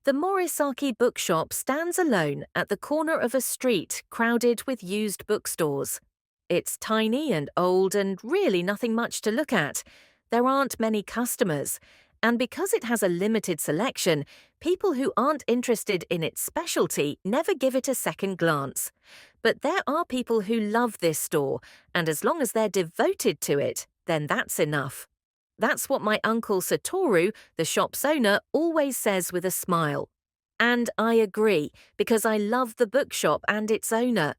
The Morisaki bookshop stands alone at the corner of a street crowded with used bookstores. It's tiny and old and really nothing much to look at. There aren't many customers, and because it has a limited selection, people who aren't interested in its specialty never give it a second glance. But there are people who love this store, and as long as they're devoted to it, then that's enough. That's what my uncle Satoru, the shop's owner, always says with a smile. And I agree, because I love the bookshop and its owner.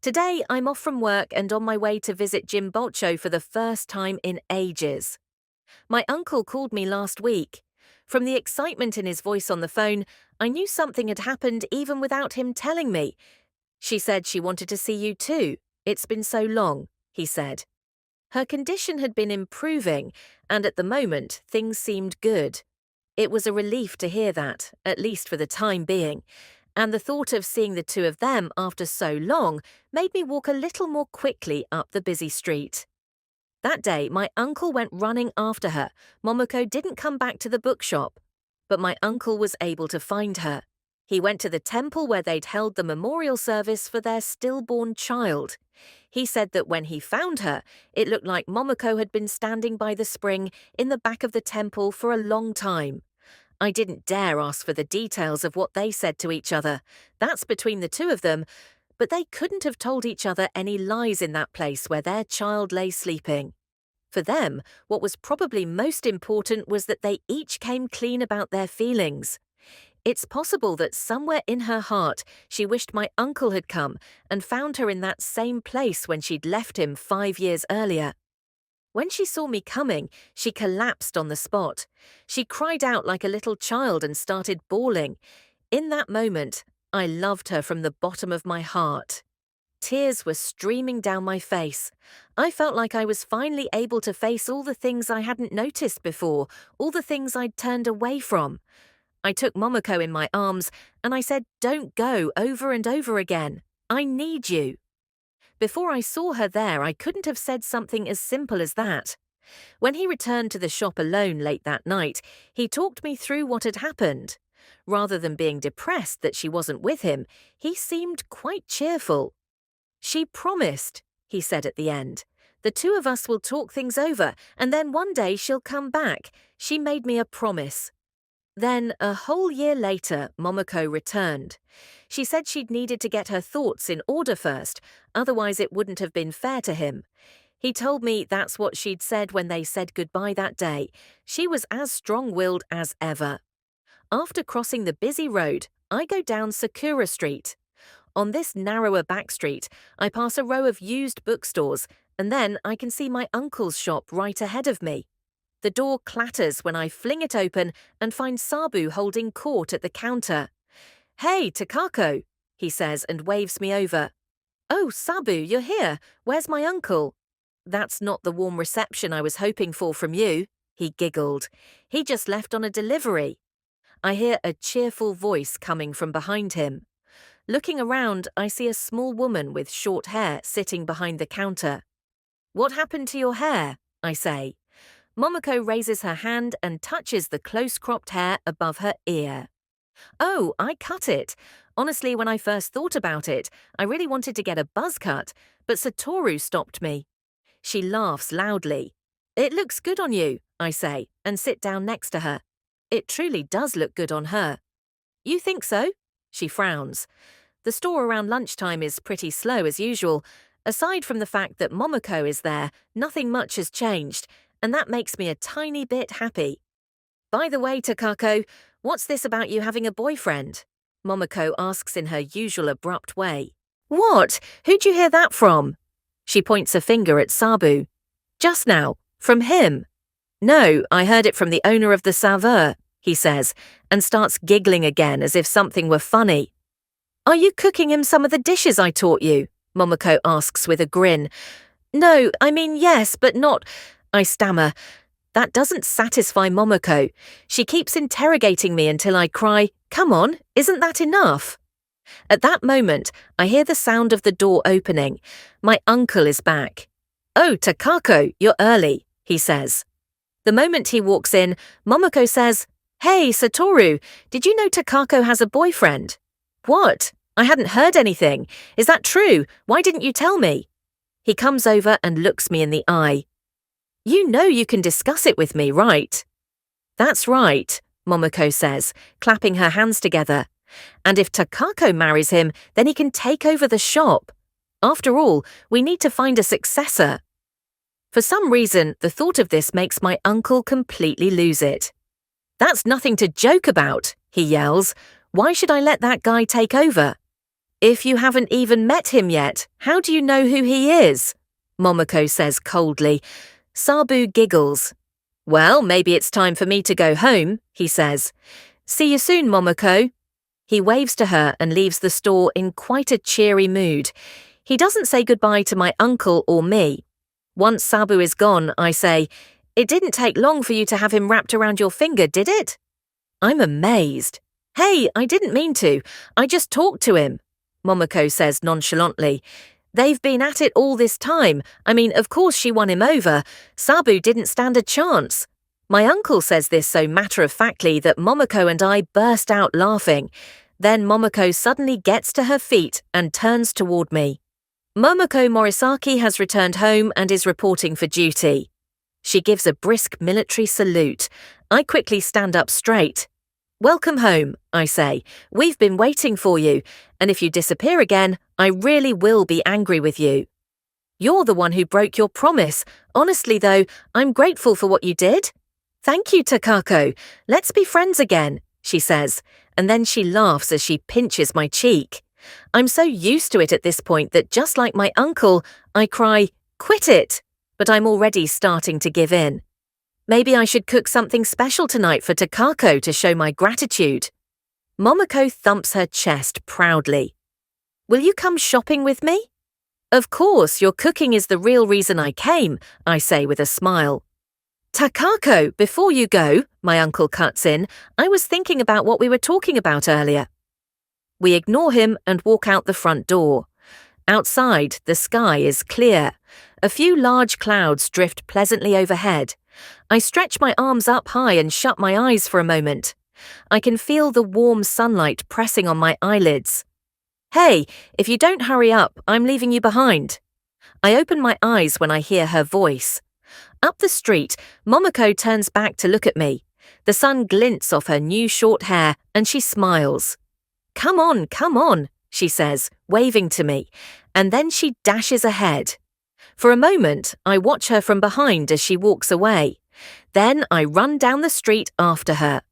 Today, I'm off from work and on my way to visit Jimbocho for the first time in ages. My uncle called me last week. From the excitement in his voice on the phone, I knew something had happened even without him telling me. She said she wanted to see you too. It's been so long, he said. Her condition had been improving, and at the moment, things seemed good. It was a relief to hear that, at least for the time being, and the thought of seeing the two of them after so long made me walk a little more quickly up the busy street. That day, my uncle went running after her. Momoko didn't come back to the bookshop, but my uncle was able to find her. He went to the temple where they'd held the memorial service for their stillborn child. He said that when he found her, it looked like Momoko had been standing by the spring in the back of the temple for a long time. I didn't dare ask for the details of what they said to each other. That's between the two of them, but they couldn't have told each other any lies in that place where their child lay sleeping. For them, what was probably most important was that they each came clean about their feelings. It's possible that somewhere in her heart she wished my uncle had come and found her in that same place when she'd left him 5 years earlier. When she saw me coming, she collapsed on the spot. She cried out like a little child and started bawling. In that moment, I loved her from the bottom of my heart. Tears were streaming down my face. I felt like I was finally able to face all the things I hadn't noticed before, all the things I'd turned away from. I took Momoko in my arms and I said, "Don't go," over and over again. I need you. Before I saw her there, I couldn't have said something as simple as that. When he returned to the shop alone late that night, he talked me through what had happened. Rather than being depressed that she wasn't with him, he seemed quite cheerful. "She promised," he said at the end. "The two of us will talk things over, and then one day she'll come back. She made me a promise." Then, a whole year later, Momoko returned. She said she'd needed to get her thoughts in order first, otherwise it wouldn't have been fair to him. He told me that's what she'd said when they said goodbye that day. She was as strong-willed as ever. After crossing the busy road, I go down Sakura Street. On this narrower back street, I pass a row of used bookstores, and then I can see my uncle's shop right ahead of me. The door clatters when I fling it open and find Sabu holding court at the counter. "Hey, Takako," he says and waves me over. "Oh, Sabu, you're here. Where's my uncle?" "That's not the warm reception I was hoping for from you," he giggled. "He just left on a delivery." I hear a cheerful voice coming from behind him. Looking around, I see a small woman with short hair sitting behind the counter. "What happened to your hair?" I say. Momoko raises her hand and touches the close-cropped hair above her ear. "Oh, I cut it. Honestly, when I first thought about it, I really wanted to get a buzz cut, but Satoru stopped me." She laughs loudly. "It looks good on you," I say, and sit down next to her. It truly does look good on her. "You think so?" She frowns. The store around lunchtime is pretty slow as usual. Aside from the fact that Momoko is there, nothing much has changed, and that makes me a tiny bit happy. "By the way, Takako, what's this about you having a boyfriend?" Momoko asks in her usual abrupt way. "What? Who'd you hear that from?" She points a finger at Sabu. "Just now, from him." "No, I heard it from the owner of the Saveur," he says, and starts giggling again as if something were funny. "Are you cooking him some of the dishes I taught you?" Momoko asks with a grin. "No, I mean yes, but not—" I stammer. That doesn't satisfy Momoko. She keeps interrogating me until I cry, "Come on, isn't that enough?" At that moment, I hear the sound of the door opening. My uncle is back. "Oh, Takako, you're early," he says. The moment he walks in, Momoko says, "Hey, Satoru, did you know Takako has a boyfriend?" "What? I hadn't heard anything. Is that true? Why didn't you tell me?" He comes over and looks me in the eye. "You know you can discuss it with me, right?" "That's right," Momoko says, clapping her hands together. "And if Takako marries him, then he can take over the shop. After all, we need to find a successor." For some reason, the thought of this makes my uncle completely lose it. "That's nothing to joke about," he yells. "Why should I let that guy take over?" "If you haven't even met him yet, how do you know who he is?" Momoko says coldly. Sabu giggles. "Well, maybe it's time for me to go home," he says. "See you soon, Momoko." He waves to her and leaves the store in quite a cheery mood. He doesn't say goodbye to my uncle or me. Once Sabu is gone, I say, "It didn't take long for you to have him wrapped around your finger, did it?" I'm amazed. "Hey, I didn't mean to. I just talked to him," Momoko says nonchalantly. "They've been at it all this time. I mean, of course she won him over. Sabu didn't stand a chance." My uncle says this so matter-of-factly that Momoko and I burst out laughing. Then Momoko suddenly gets to her feet and turns toward me. Momoko Morisaki has returned home and is reporting for duty. She gives a brisk military salute. I quickly stand up straight. "Welcome home," I say. "We've been waiting for you, and if you disappear again, I really will be angry with you." "You're the one who broke your promise. Honestly, though, I'm grateful for what you did." "Thank you, Takako. Let's be friends again," she says, and then she laughs as she pinches my cheek. I'm so used to it at this point that just like my uncle, I cry, "Quit it!" But I'm already starting to give in. Maybe I should cook something special tonight for Takako to show my gratitude. Momoko thumps her chest proudly. "Will you come shopping with me?" "Of course, your cooking is the real reason I came," I say with a smile. "Takako, before you go," my uncle cuts in, "I was thinking about what we were talking about earlier." We ignore him and walk out the front door. Outside, the sky is clear. A few large clouds drift pleasantly overhead. I stretch my arms up high and shut my eyes for a moment. I can feel the warm sunlight pressing on my eyelids. "Hey, if you don't hurry up, I'm leaving you behind." I open my eyes when I hear her voice. Up the street, Momoko turns back to look at me. The sun glints off her new short hair and she smiles. Come on," she says, waving to me, and then she dashes ahead. For a moment, I watch her from behind as she walks away. Then I run down the street after her.